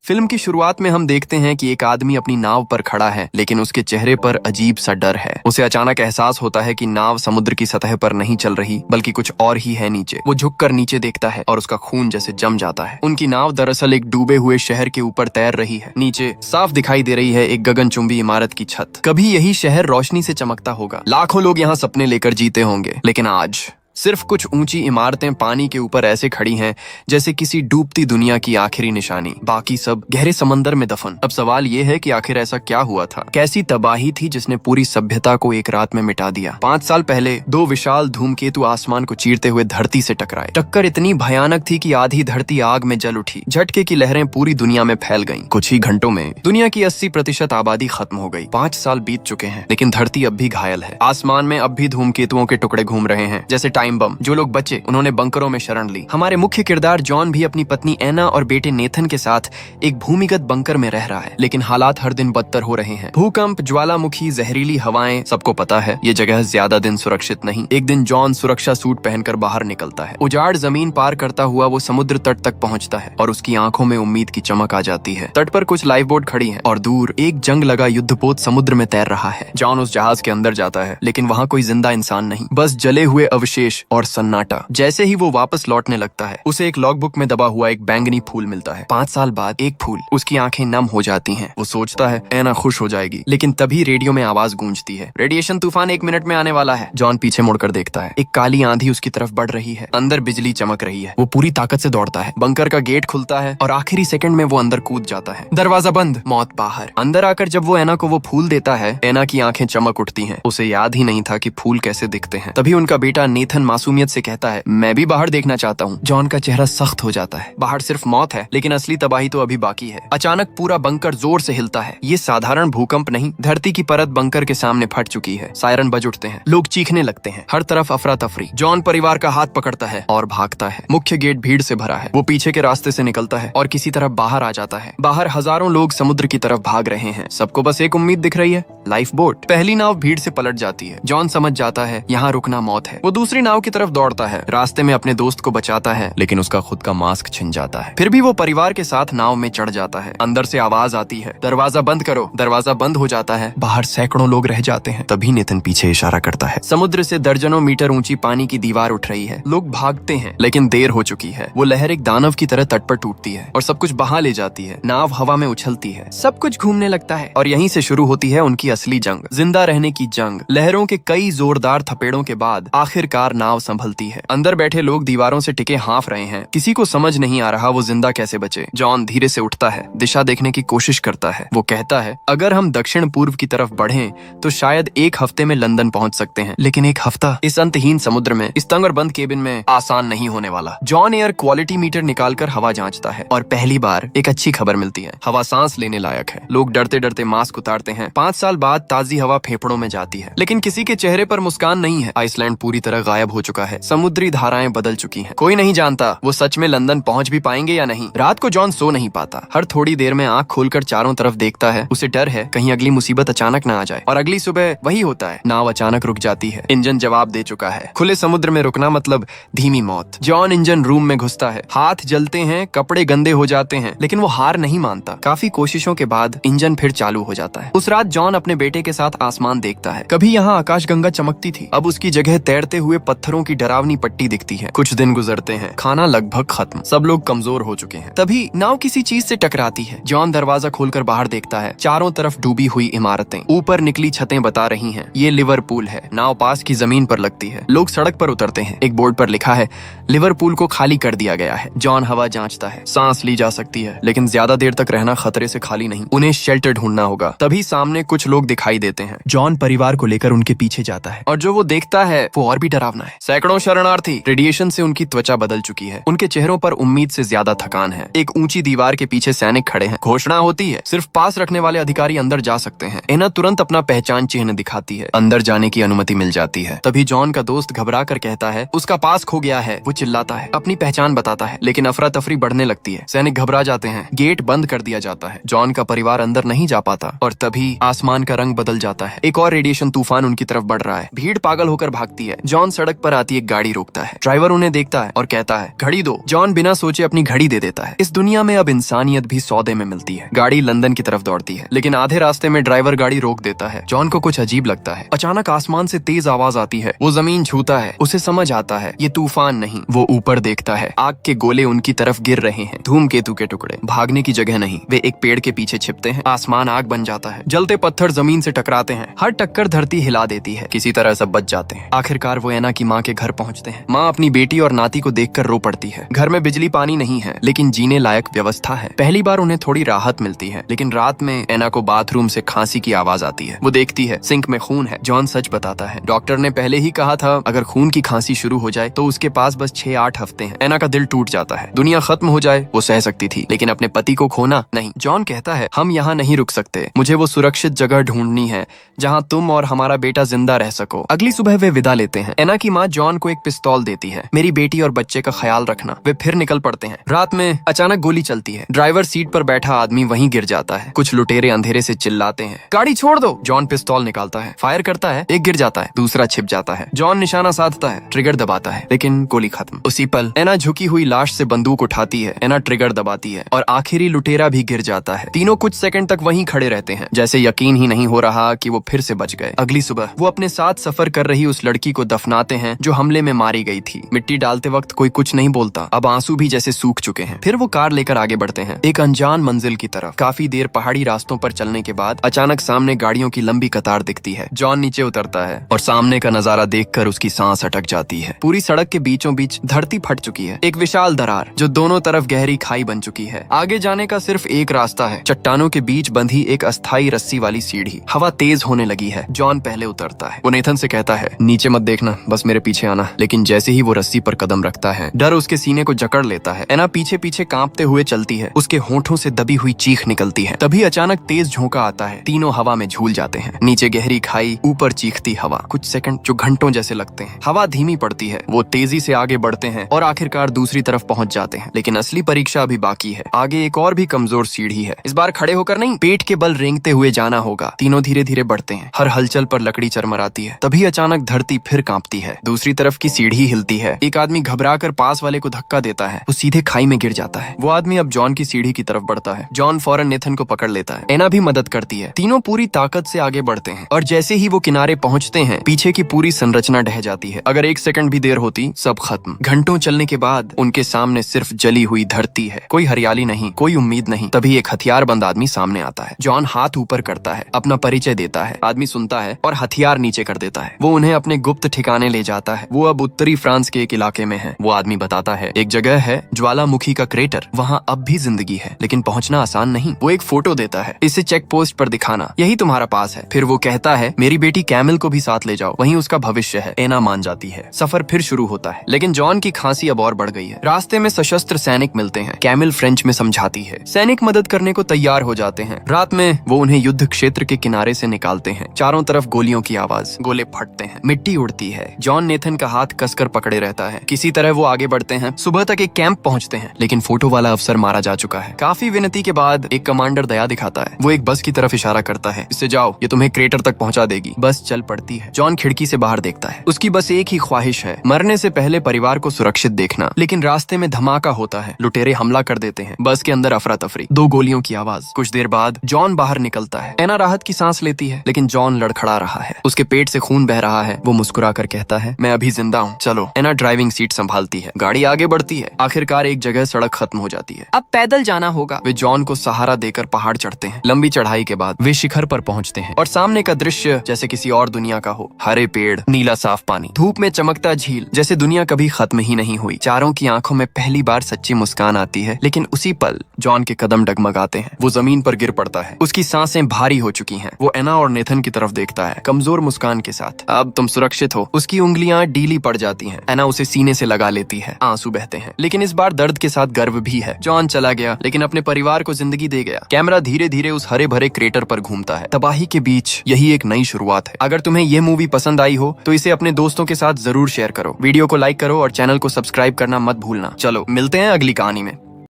Film की शुरुआत में हम देखते हैं कि एक आदमी अपनी नाव पर खड़ा है, लेकिन उसके चेहरे पर अजीब सा डर है। उसे अचानक एहसास होता है कि नाव समुद्र की सतह पर नहीं चल रही, बल्कि कुछ और ही है नीचे। वो झुककर नीचे देखता है और उसका खून जैसे जम जाता है। उनकी नाव दरअसल एक डूबे हुए शहर के ऊपर तैर रही है। नीचे साफ दिखाई दे रही है एक गगनचुंबी इमारत की छत। कभी यही शहर रोशनी से चमकता होगा, लाखों लोग यहाँ सपने लेकर जीते होंगे, लेकिन आज सिर्फ कुछ ऊंची इमारतें पानी के ऊपर ऐसे खड़ी हैं जैसे किसी डूबती दुनिया की आखिरी निशानी। बाकी सब गहरे समंदर में दफन। अब सवाल ये है कि आखिर ऐसा क्या हुआ था? कैसी तबाही थी जिसने पूरी सभ्यता को एक रात में मिटा दिया? 5 साल पहले 2 विशाल धूमकेतु आसमान को चीरते हुए धरती से टकराए। टक्कर इतनी भयानक थी कि आधी धरती आग में जल उठी। झटके की लहरें पूरी दुनिया में फैल गईं। कुछ ही घंटों में दुनिया की 80% आबादी खत्म हो गई। 5 साल बीत चुके हैं, लेकिन धरती अब भी घायल है। आसमान में अब भी धूमकेतुओं के टुकड़े घूम रहे हैं जैसे टाइम बम। जो लोग बचे उन्होंने बंकरों में शरण ली। हमारे मुख्य किरदार जॉन भी अपनी पत्नी एना और बेटे नेथन के साथ एक भूमिगत बंकर में रह रहा है, लेकिन हालात हर दिन बदतर हो रहे हैं। भूकंप, ज्वालामुखी, जहरीली हवाएं, सबको पता है ये जगह ज्यादा दिन सुरक्षित नहीं। एक दिन जॉन सुरक्षा सूट पहनकर बाहर निकलता है। उजाड़ जमीन पार करता हुआ वो समुद्र तट तक पहुंचता है और उसकी आंखों में उम्मीद की चमक आ जाती है। तट पर कुछ लाइफ बोट खड़ी है और दूर एक जंग लगा युद्धपोत समुद्र में तैर रहा है। जॉन उस जहाज के अंदर जाता है, लेकिन वहाँ कोई जिंदा इंसान नहीं, बस जले हुए अवशेष और सन्नाटा। जैसे ही वो वापस लौटने लगता है, उसे एक लॉगबुक में दबा हुआ एक बैंगनी फूल मिलता है। 5 साल बाद एक फूल। उसकी आंखें नम हो जाती हैं। वो सोचता है एना खुश हो जाएगी, लेकिन तभी रेडियो में आवाज गूंजती है, रेडिएशन तूफान 1 मिनट में आने वाला है। जॉन पीछे मुड़कर देखता है। एक काली आंधी उसकी तरफ बढ़ रही है। अंदर बिजली चमक रही है। वो पूरी ताकत से दौड़ता है। बंकर का गेट खुलता है और आखिरी सेकंड में वो अंदर कूद जाता है। दरवाजा बंद, मौत बाहर। अंदर आकर जब वो एना को वो फूल देता है, एना की आंखें चमक उठती हैं। उसे याद ही नहीं था कि फूल कैसे दिखते हैं। तभी उनका बेटा नेथन मासूमियत से कहता है, मैं भी बाहर देखना चाहता हूँ। जॉन का चेहरा सख्त हो जाता है। बाहर सिर्फ मौत है, लेकिन असली तबाही तो अभी बाकी है। अचानक पूरा बंकर जोर से हिलता है। ये साधारण भूकंप नहीं, धरती की परत बंकर के सामने फट चुकी है। सायरन बज उठते हैं। लोग चीखने लगते हैं। हर तरफ अफरा तफरी। जॉन परिवार का हाथ पकड़ता है और भागता है। मुख्य गेट भीड़ से भरा है। वो पीछे के रास्ते से निकलता है और किसी तरह बाहर आ जाता है। बाहर हजारों लोग समुद्र की तरफ भाग रहे हैं। सबको बस एक उम्मीद दिख रही है, लाइफ बोट। पहली नाव भीड़ से पलट जाती है। जॉन समझ जाता है यहाँ रुकना मौत है। वो दूसरी नाव की तरफ दौड़ता है। रास्ते में अपने दोस्त को बचाता है, लेकिन उसका खुद का मास्क छिन जाता है। फिर भी वो परिवार के साथ नाव में चढ़ जाता है। अंदर से आवाज आती है, दरवाजा बंद करो। दरवाजा बंद हो जाता है। बाहर सैकड़ों लोग रह जाते हैं। तभी नेथन पीछे इशारा करता है। समुद्र से दर्जनों मीटर ऊंची पानी की दीवार उठ रही है। लोग भागते हैं, लेकिन देर हो चुकी है। वो लहर एक दानव की तरह तट पर टूटती है और सब कुछ बहा ले जाती है। नाव हवा में उछलती है। सब कुछ घूमने लगता है और यहीं से शुरू होती है उनकी असली जंग, जिंदा रहने की जंग। लहरों के कई जोरदार थपेड़ों के बाद आखिरकार नाव संभलती है। अंदर बैठे लोग दीवारों से टिके हाँफ रहे हैं। किसी को समझ नहीं आ रहा वो जिंदा कैसे बचे। जॉन धीरे से उठता है, दिशा देखने की कोशिश करता है। वो कहता है, अगर हम दक्षिण पूर्व की तरफ बढ़ें तो शायद 1 हफ्ते में लंदन पहुंच सकते हैं, लेकिन 1 हफ्ता इस अंतहीन समुद्र में, इस तंग और बंद केबिन में आसान नहीं होने वाला। जॉन एयर क्वालिटी मीटर निकालकर हवा जांचता है और पहली बार एक अच्छी खबर मिलती है। हवा सांस लेने लायक है। लोग डरते डरते मास्क उतारते हैं। 5 साल बाद ताजी हवा फेफड़ों में जाती है, लेकिन किसी के चेहरे पर मुस्कान नहीं है। आइसलैंड पूरी तरह गायब हो चुका है। समुद्री धाराएं बदल चुकी हैं। कोई नहीं जानता वो सच में लंदन पहुंच भी पाएंगे या नहीं। रात को जॉन सो नहीं पाता। हर थोड़ी देर में आंख खोलकर चारों तरफ देखता है। उसे डर है कहीं अगली मुसीबत अचानक ना आ जाए। और अगली सुबह वही होता है। नाव अचानक रुक जाती है। इंजन जवाब दे चुका है। खुले समुद्र में रुकना मतलब धीमी मौत। जॉन इंजन रूम में घुसता है। हाथ जलते हैं, कपड़े गंदे हो जाते हैं, लेकिन वो हार नहीं मानता। काफी कोशिशों के बाद इंजन फिर चालू हो जाता है। उस रात जॉन अपने बेटे के साथ आसमान देखता है। कभी यहाँ आकाशगंगा चमकती थी, अब उसकी जगह तैरते हुए पत्थरों की डरावनी पट्टी दिखती है। कुछ दिन गुजरते हैं। खाना लगभग खत्म। सब लोग कमजोर हो चुके हैं। तभी नाव किसी चीज से टकराती है। जॉन दरवाजा खोलकर बाहर देखता है। चारों तरफ डूबी हुई इमारतें, ऊपर निकली छतें बता रही हैं ये लिवरपूल है। नाव पास की जमीन पर लगती है। लोग सड़क पर उतरते हैं। एक बोर्ड पर लिखा है, लिवरपूल को खाली कर दिया गया है। जॉन हवा जांचता है। सांस ली जा सकती है, लेकिन ज्यादा देर तक रहना खतरे से खाली नहीं। उन्हें शेल्टर ढूंढना होगा। तभी सामने कुछ लोग दिखाई देते हैं। जॉन परिवार को लेकर उनके पीछे जाता है और जो वो देखता है वो और भी डरावना है। सैकड़ों शरणार्थी, रेडिएशन से उनकी त्वचा बदल चुकी है। उनके चेहरों पर उम्मीद से ज्यादा थकान है। एक ऊंची दीवार के पीछे सैनिक खड़े हैं। घोषणा होती है, सिर्फ पास रखने वाले अधिकारी अंदर जा सकते हैं। एना तुरंत अपना पहचान चिन्ह दिखाती है। अंदर जाने की अनुमति मिल जाती है। तभी जॉन का दोस्त घबरा कर कहता है उसका पास खो गया है। वो चिल्लाता है, अपनी पहचान बताता है, लेकिन अफरा तफरी बढ़ने लगती है। सैनिक घबरा जाते हैं। गेट बंद कर दिया जाता है। जॉन का परिवार अंदर नहीं जा पाता और तभी आसमान का रंग बदल जाता है। एक और रेडिएशन तूफान उनकी तरफ बढ़ रहा है। भीड़ पागल होकर भागती है। जॉन सड़क पर आती एक गाड़ी रोकता है। ड्राइवर उन्हें देखता है और कहता है घड़ी दो। जॉन बिना सोचे अपनी घड़ी दे देता है। इस दुनिया में अब इंसानियत भी सौदे में मिलती है। गाड़ी लंदन की तरफ दौड़ती है, लेकिन आधे रास्ते में ड्राइवर गाड़ी रोक देता है। जॉन को कुछ अजीब लगता है। अचानक आसमान से तेज आवाज आती है। वो जमीन छूता है। उसे समझ आता है ये तूफान नहीं। वो ऊपर देखता है, आग के गोले उनकी तरफ गिर रहे हैं, धूमकेतु के टुकड़े। भागने की जगह नहीं, वे एक पेड़ के पीछे छिपते हैं। आसमान आग बन जाता है। जलते पत्थर जमीन से टकराते हैं। हर टक्कर धरती हिला देती है। किसी तरह सब बच जाते हैं। आखिरकार वो एना की माँ के घर पहुँचते हैं। माँ अपनी बेटी और नाती को देखकर रो पड़ती है। घर में बिजली पानी नहीं है, लेकिन जीने लायक व्यवस्था है। पहली बार उन्हें थोड़ी राहत मिलती है, लेकिन रात में एना को बाथरूम से खांसी की आवाज आती है। वो देखती है सिंक में खून है। जॉन सच बताता है। डॉक्टर ने पहले ही कहा था अगर खून की खांसी शुरू हो जाए तो उसके पास बस 6-8 हफ्ते हैं। एना का दिल टूट जाता है। दुनिया खत्म हो जाए वो सह सकती थी, लेकिन अपने पति को खोना नहीं। जॉन कहता है हम यहाँ नहीं रुक सकते। मुझे वो सुरक्षित जगह ढूंढनी है जहाँ तुम और हमारा बेटा जिंदा रह सको। अगली सुबह वे विदा लेते हैं। एना की माँ जॉन को एक पिस्तौल देती है। मेरी बेटी और बच्चे का ख्याल रखना। वे फिर निकल पड़ते हैं। रात में अचानक गोली चलती है। ड्राइवर सीट पर बैठा आदमी वहीं गिर जाता है। कुछ लुटेरे अंधेरे से चिल्लाते हैं गाड़ी छोड़ दो। जॉन पिस्तौल निकालता है, फायर करता है। एक गिर जाता है, दूसरा छिप जाता है। जॉन निशाना साधता है, ट्रिगर दबाता है, लेकिन गोली खत्म। उसी पल एना झुकी हुई लाश से बंदूक उठाती है। एना ट्रिगर दबाती है और आखिरी लुटेरा भी गिर जाता है। तीनों कुछ सेकंड तक वहीं खड़े रहते हैं, जैसे यकीन ही नहीं हो रहा कि वो फिर से बच गए। अगली सुबह वो अपने साथ सफर कर रही उस लड़की को दफनाते हैं जो हमले में मारी गई थी। मिट्टी डालते वक्त कोई कुछ नहीं बोलता। अब आंसू भी जैसे सूख चुके हैं। फिर वो कार लेकर आगे बढ़ते हैं, एक अनजान मंजिल की तरफ। काफी देर पहाड़ी रास्तों पर चलने के बाद अचानक सामने गाड़ियों की लंबी कतार दिखती है। जॉन नीचे उतरता है और सामने का नजारा देखकर उसकी सांस अटक जाती है। पूरी सड़क के बीचों बीच धरती फट चुकी है। एक विशाल दरार जो दोनों तरफ गहरी खाई बन चुकी है। आगे जाने का सिर्फ एक रास्ता है, चट्टानों के बीच बंधी एक अस्थायी रस्सी वाली सीढ़ी। हवा तेज होने लगी है। जॉन पहले उतरता है। वो नेथन से कहता है नीचे मत देखना, बस मेरे पीछे आना। लेकिन जैसे ही वो रस्सी पर कदम रखता है, डर उसके सीने को जकड़ लेता है। एना पीछे पीछे कांपते हुए चलती है। उसके होठों से दबी हुई चीख निकलती है। तभी अचानक तेज झोंका आता है। तीनों हवा में झूल जाते हैं। नीचे गहरी खाई, ऊपर चीखती हवा। कुछ सेकंड जो घंटों जैसे लगते हैं। हवा धीमी पड़ती है। वो तेजी से आगे बढ़ते हैं और आखिरकार दूसरी तरफ पहुंच जाते हैं। लेकिन असली परीक्षा अभी बाकी है। आगे एक और भी कमजोर सीढ़ी है। इस बार खड़े होकर नहीं, पेट के बल रेंगते हुए जाना होगा। तीनों धीरे धीरे बढ़ते हैं। हर हलचल पर लकड़ी चरमराती है। तभी अचानक धरती फिर कांपती है। दूसरी तरफ की सीढ़ी हिलती है। एक आदमी घबराकर पास वाले को धक्का देता है। वो सीधे खाई में गिर जाता है। वो आदमी अब जॉन की सीढ़ी की तरफ बढ़ता है। जॉन फौरन नेथन को पकड़ लेता है। एना भी मदद करती है। तीनों पूरी ताकत से आगे बढ़ते हैं और जैसे ही वो किनारे पहुंचते हैं, पीछे की पूरी संरचना ढह जाती है। अगर एक सेकंड भी देर होती, सब खत्म। घंटों चलने के बाद उनके सामने सिर्फ जली हुई धरती है। कोई हरियाली नहीं, कोई उम्मीद नहीं। तभी एक हथियारबंद आदमी सामने आता है। जॉन हाथ ऊपर करता है, अपना परिचय देता है। आदमी सुनता है और हथियार नीचे कर देता है। वो उन्हें अपने गुप्त ठिकाने ले जाता है। वो अब उत्तरी फ्रांस के एक इलाके में है। वो आदमी बताता है एक जगह है ज्वालामुखी का क्रेटर, वहाँ अब भी जिंदगी है, लेकिन पहुँचना आसान नहीं। वो एक फोटो देता है, इसे चेक पोस्ट पर दिखाना, यही तुम्हारा पास है। फिर वो कहता है मेरी बेटी कैमिल को भी साथ ले जाओ, वहीं उसका भविष्य है। एना मान जाती है। सफर फिर शुरू होता है, लेकिन जॉन की खांसी अब और बढ़ गई है। रास्ते में सशस्त्र सैनिक मिलते हैं। कैमिल फ्रेंच में समझाती है। सैनिक मदद करने को तैयार हो जाते हैं। रात में वो उन्हें युद्ध क्षेत्र के किनारे से निकालते हैं। चारों तरफ गोलियों की आवाज, गोले फटते हैं, मिट्टी उड़ती है। जॉन नेथन का हाथ कसकर पकड़े रहता है। किसी तरह वो आगे बढ़ते हैं। सुबह तक एक कैंप पहुंचते हैं, लेकिन फोटो वाला अफसर मारा जा चुका है। काफी विनती के बाद एक कमांडर दया दिखाता है। वो एक बस की तरफ इशारा करता है, इससे जाओ, ये तुम्हें क्रेटर तक पहुंचा देगी। बस चल पड़ती है। जॉन खिड़की से बाहर देखता है। उसकी बस एक ही ख्वाहिश है, मरने से पहले परिवार को सुरक्षित देखना। लेकिन रास्ते में धमाका होता है। लुटेरे हमला कर देते हैं। बस के अंदर अफरा तफरी, 2 गोलियों की आवाज। कुछ देर बाद जॉन बाहर निकलता है। एना राहत की सांस लेती है, लेकिन जॉन लड़खड़ा रहा है। उसके पेट से खून बह रहा है। वो मुस्कुरा कर कहता है मैं अभी जिंदा हूँ, चलो। एना ड्राइविंग सीट संभालती है। गाड़ी आगे बढ़ती है। आखिरकार एक जगह सड़क खत्म हो जाती है। अब पैदल जाना होगा। वे जॉन को सहारा देकर पहाड़ चढ़ते हैं। लंबी चढ़ाई के बाद वे शिखर पर पहुंचते हैं और सामने का दृश्य जैसे किसी और दुनिया का हो। हरे पेड़, नीला साफ पानी, धूप में चमकता झील, जैसे दुनिया कभी खत्म ही नहीं हुई। चारों की आंखों में पहली बार सच्ची मुस्कान आती है। लेकिन उसी पल जॉन के कदम डगमगाते हैं। वो जमीन पर गिर पड़ता है। उसकी सांसें भारी हो चुकी हैं। वो एना और नेथन की तरफ देखता है, कमजोर मुस्कान के साथ। अब तुम सुरक्षित हो। उसकी उंगलियां ढीली पड़ जाती हैं। एना उसे सीने से लगा लेती है। आंसू बहते हैं, लेकिन इस बार दर्द के साथ गर्व भी है। जॉन चला गया, लेकिन अपने परिवार को जिंदगी दे गया। कैमरा धीरे धीरे उस हरे भरे क्रेटर पर घूमता है। तबाही के बीच यही एक नई शुरुआत है। अगर तुम्हें ये मूवी पसंद आई हो तो इसे अपने दोस्तों के साथ जरूर शेयर करो। वीडियो को लाइक करो और चैनल को सब्सक्राइब करना मत भूलना। चलो मिलते हैं अगली कहानी में।